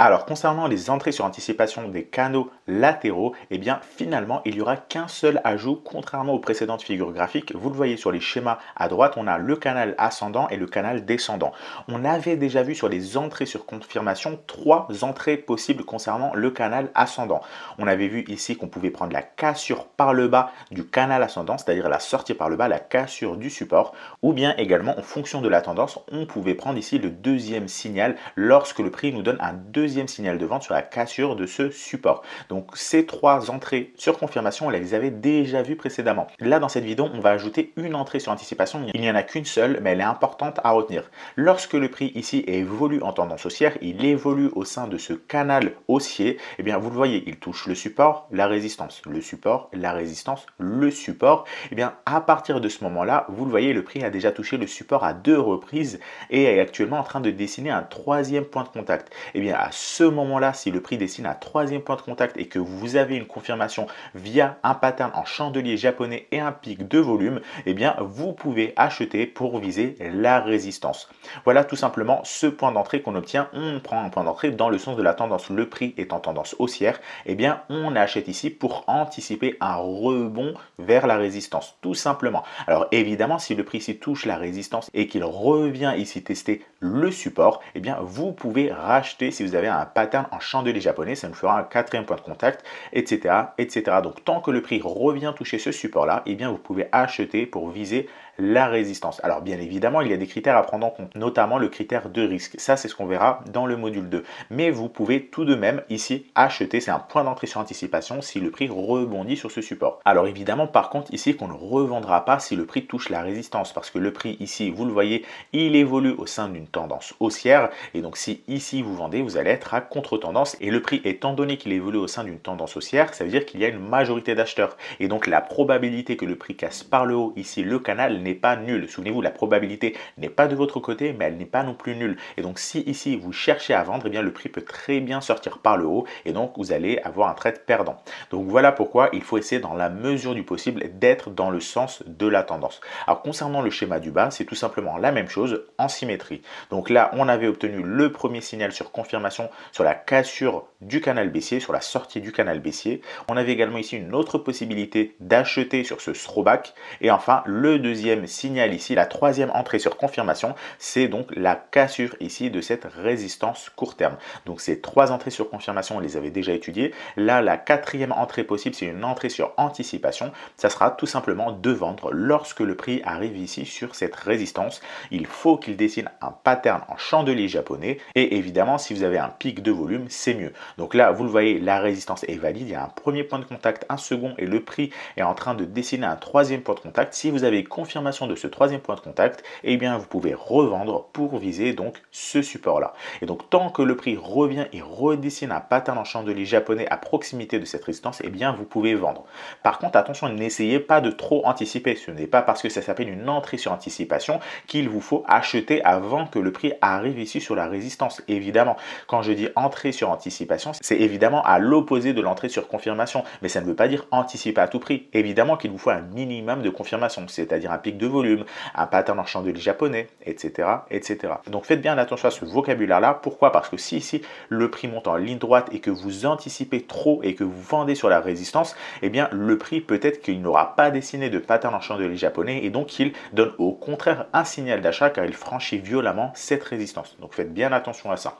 Alors, concernant les entrées sur anticipation des canaux latéraux, eh bien, finalement, il n'y aura qu'un seul ajout, contrairement aux précédentes figures graphiques. Vous le voyez sur les schémas à droite, on a le canal ascendant et le canal descendant. On avait déjà vu sur les entrées sur confirmation 3 entrées possibles concernant le canal ascendant. On avait vu ici qu'on pouvait prendre la cassure par le bas du canal ascendant, c'est-à-dire la sortie par le bas, la cassure du support, ou bien également, en fonction de la tendance, on pouvait prendre ici le deuxième signal lorsque le prix nous donne un deuxième signal de vente sur la cassure de ce support. Donc ces 3 entrées sur confirmation, on les avait déjà vues précédemment. Là, dans cette vidéo, on va ajouter une entrée sur anticipation. Il n'y en a qu'une seule, mais elle est importante à retenir. Lorsque le prix ici évolue en tendance haussière, il évolue au sein de ce canal haussier, eh bien vous le voyez, il touche le support, la résistance, le support, la résistance, le support. Eh bien à partir de ce moment-là, vous le voyez, le prix a déjà touché le support à 2 reprises et est actuellement en train de dessiner un 3e point de contact. Eh bien à ce moment-là, si le prix dessine un 3e point de contact et que vous avez une confirmation via un pattern en chandelier japonais et un pic de volume, eh bien vous pouvez acheter pour viser la résistance. Voilà tout simplement ce point d'entrée qu'on obtient. On prend un point d'entrée dans le sens de la tendance. Le prix est en tendance haussière, eh bien on achète ici pour anticiper un rebond vers la résistance, tout simplement. Alors évidemment, si le prix ici touche la résistance et qu'il revient ici tester le support, eh bien vous pouvez racheter si vous avez un pattern en chandelier japonais, ça nous fera un 4e point de contact, etc., etc. Donc tant que le prix revient toucher ce support-là, eh bien vous pouvez acheter pour viser la résistance. Alors bien évidemment, il y a des critères à prendre en compte, notamment le critère de risque. Ça, c'est ce qu'on verra dans le module 2. Mais vous pouvez tout de même ici acheter, c'est un point d'entrée sur anticipation si le prix rebondit sur ce support. Alors évidemment, par contre, ici qu'on ne revendra pas si le prix touche la résistance, parce que le prix ici, vous le voyez, il évolue au sein d'une tendance haussière. Et donc si ici vous vendez, vous allez être à contre-tendance. Et le prix, étant donné qu'il évolue au sein d'une tendance haussière, ça veut dire qu'il y a une majorité d'acheteurs. Et donc la probabilité que le prix casse par le haut ici le canal n'est pas nulle. Souvenez-vous, la probabilité n'est pas de votre côté, mais elle n'est pas non plus nulle. Et donc si ici vous cherchez à vendre, eh bien le prix peut très bien sortir par le haut et donc vous allez avoir un trade perdant. Donc voilà pourquoi il faut essayer dans la mesure du possible d'être dans le sens de la tendance. Alors concernant le schéma du bas, c'est tout simplement la même chose en symétrie. Donc là, on avait obtenu le premier signal sur confirmation sur la cassure du canal baissier, sur la sortie du canal baissier. On avait également ici une autre possibilité d'acheter sur ce throwback. Et enfin, le deuxième signal ici, la 3e entrée sur confirmation, c'est donc la cassure ici de cette résistance court terme. Donc ces 3 entrées sur confirmation, on les avait déjà étudiées. Là, la 4e entrée possible, c'est une entrée sur anticipation. Ça sera tout simplement de vendre lorsque le prix arrive ici sur cette résistance. Il faut qu'il dessine un pattern en chandelier japonais et évidemment, si vous avez un pic de volume, c'est mieux. Donc là, vous le voyez, la résistance est valide. Il y a un premier point de contact, un second et le prix est en train de dessiner un 3e point de contact. Si vous avez confirmation de ce 3e point de contact, eh bien vous pouvez revendre pour viser donc ce support là. Et donc tant que le prix revient et redessine un pattern en chandelier japonais à proximité de cette résistance, eh bien vous pouvez vendre. Par contre, attention, n'essayez pas de trop anticiper. Ce n'est pas parce que ça s'appelle une entrée sur anticipation qu'il vous faut acheter avant que le prix arrive ici sur la résistance. Évidemment, quand je dis entrée sur anticipation, c'est évidemment à l'opposé de l'entrée sur confirmation, mais ça ne veut pas dire anticiper à tout prix. Évidemment qu'il vous faut un minimum de confirmation, c'est-à-dire un pic de volume, un pattern en chandelier japonais, etc., etc. Donc faites bien attention à ce vocabulaire-là. Pourquoi? Parce que si ici le prix monte en ligne droite et que vous anticipez trop et que vous vendez sur la résistance, eh bien le prix peut-être qu'il n'aura pas dessiné de pattern en chandelier japonais et donc il donne au contraire un signal d'achat car il franchit violemment cette résistance. Donc faites bien attention à ça.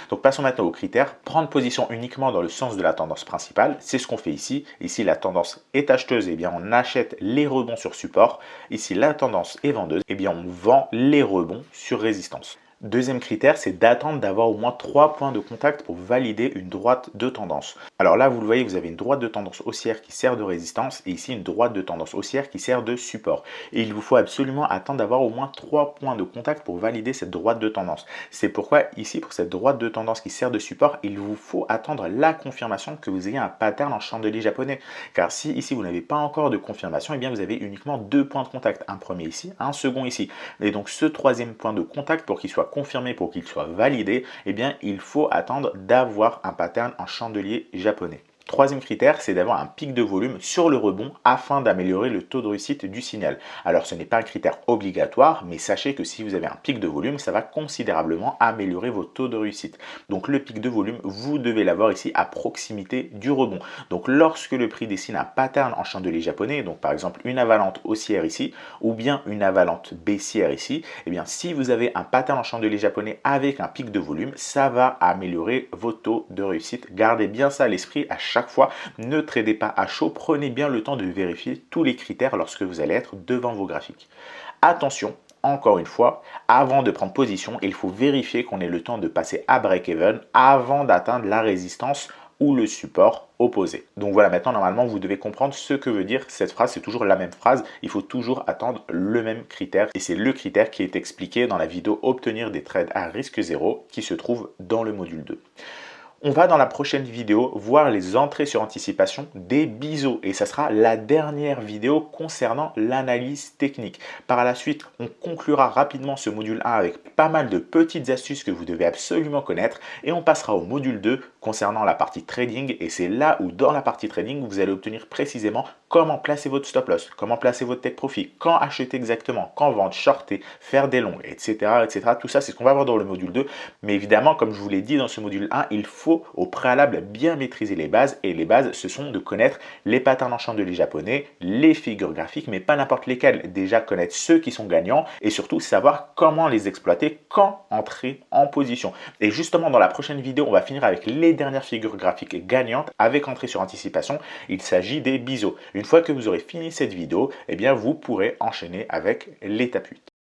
Donc passons maintenant aux critères. Prendre position uniquement dans le sens de la tendance principale, c'est ce qu'on fait ici. Ici la tendance est acheteuse, eh bien on achète les rebonds sur support. Ici la tendance est vendeuse, eh bien on vend les rebonds sur résistance. Deuxième critère, c'est d'attendre d'avoir au moins 3 points de contact pour valider une droite de tendance. Alors là, vous le voyez, vous avez une droite de tendance haussière qui sert de résistance et ici une droite de tendance haussière qui sert de support. Et il vous faut absolument attendre d'avoir au moins 3 points de contact pour valider cette droite de tendance. C'est pourquoi ici, pour cette droite de tendance qui sert de support, il vous faut attendre la confirmation que vous ayez un pattern en chandelier japonais. Car si ici, vous n'avez pas encore de confirmation, eh bien vous avez uniquement 2 points de contact. Un premier ici, un second ici. Et donc ce 3e point de contact, pour qu'il soit confirmé, pour qu'il soit validé, eh bien il faut attendre d'avoir un pattern en chandelier japonais. Troisième critère, c'est d'avoir un pic de volume sur le rebond afin d'améliorer le taux de réussite du signal. Alors ce n'est pas un critère obligatoire, mais sachez que si vous avez un pic de volume, ça va considérablement améliorer vos taux de réussite. Donc le pic de volume, vous devez l'avoir ici à proximité du rebond. Donc lorsque le prix dessine un pattern en chandelier japonais, donc par exemple une avalante haussière ici, ou bien une avalante baissière ici, eh bien si vous avez un pattern en chandelier japonais avec un pic de volume, ça va améliorer vos taux de réussite. Gardez bien ça à l'esprit à chaque fois. Ne tradez pas à chaud. Prenez bien le temps de vérifier tous les critères lorsque vous allez être devant vos graphiques. Attention, encore une fois, avant de prendre position, il faut vérifier qu'on ait le temps de passer à break-even avant d'atteindre la résistance ou le support opposé. Donc voilà, maintenant normalement vous devez comprendre ce que veut dire cette phrase. C'est toujours la même phrase, il faut toujours attendre le même critère et c'est le critère qui est expliqué dans la vidéo obtenir des trades à risque zéro qui se trouve dans le module 2. On va dans la prochaine vidéo voir les entrées sur anticipation des biseaux et ça sera la dernière vidéo concernant l'analyse technique. Par la suite, on conclura rapidement ce module 1 avec pas mal de petites astuces que vous devez absolument connaître et on passera au module 2 concernant la partie trading et c'est là où dans la partie trading, vous allez obtenir précisément comment placer votre stop loss, comment placer votre take profit, quand acheter exactement, quand vendre, shorter, faire des longs, etc. etc. Tout ça, c'est ce qu'on va voir dans le module 2. Mais évidemment, comme je vous l'ai dit dans ce module 1, il faut au préalable bien maîtriser les bases et les bases ce sont de connaître les patterns en chandelier japonais, les figures graphiques mais pas n'importe lesquelles, déjà connaître ceux qui sont gagnants et surtout savoir comment les exploiter, quand entrer en position. Et justement dans la prochaine vidéo on va finir avec les dernières figures graphiques gagnantes avec entrée sur anticipation, il s'agit des biseaux. Une fois que vous aurez fini cette vidéo, eh bien vous pourrez enchaîner avec l'étape 8.